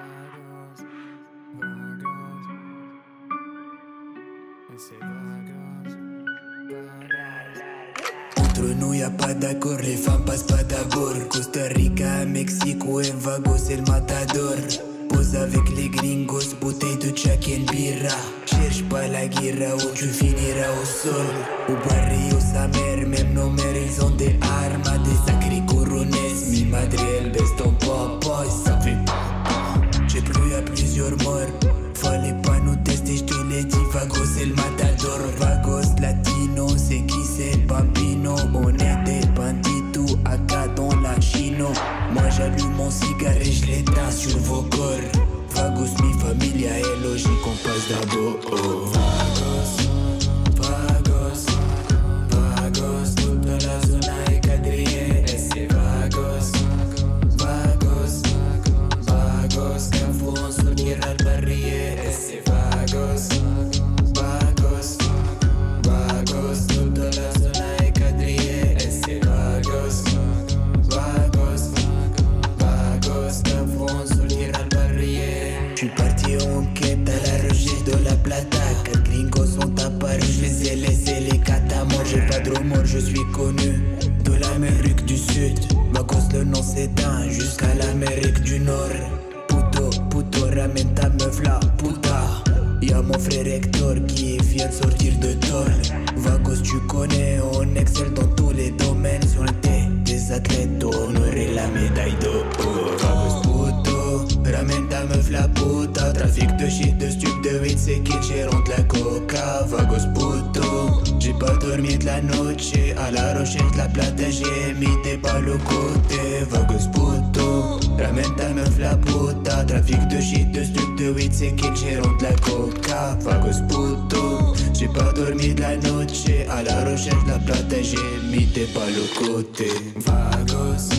Vagos, vagos, c'est vagos, vagos. Entre nous y'a pas d'accord, les femmes passent pas d'abord. Costa Rica, Mexico et Vagos c'est le matador. Pose avec les gringos, bouteille de Jack and birra. Cherche pas la guerre où tu finiras au sol. Au barrio sa mère, même nos mères ils ont des armes, des sacrés couronnes. Mi madre elle baisse ton papa et ça fait papa. J'ai plu à plusieurs morts, fallait pas nous tester, je te l'ai dit. Vagos c'est le matador, Vagos latino, c'est qui c'est le bambino. On est des banditos, acá dans la chino. Moi j'allume mon cigare et je l'éteins sur vos corps. Vagos mi familia est logique, on passe d'abord. Vagos, vagos, vagos, toute la zona est quadrillée. Et c'est vagos, vagos, vagos, Carrefour on sortir al barrier. Et c'est vagos, vagos, vagos, toute la zona est quadrillée. Et c'est vagos, vagos, vagos, Carrefour on sortir al barrier. J'suis parti en quête à la recherche de la plata. 4 gringos sont apparus, je les ai laissés les catas. Moi j'ai pas de remords, je suis connu de l'Amérique du Sud. Vagos le nom s'éteint jusqu'à l'Amérique du Nord. Puto, puto, ramène ta meuf là, puta. Y'a mon frère Hector qui vient de sortir de tôle. Vagos tu connais, on excelle dans tous les domaines. Sur le thé des athlètes, honorer la médaille d'or. Vagos puto, ramène ta meuf la puta. Trafic de shit, de stup, de weed, c'est qui gérant de la coca. Vagos puto, j'ai pas dormi de la noche. À la recherche de la plata, j'ai mis des balles au côté. Vagos puto, ramène ta meuf la puta. Trafic de shit, de stup, de weed, c'est qui gérant de la coca. Vagos puto, j'ai pas dormi de la noche. À la recherche de la plata, j'ai mis des balles au côté. Vagos.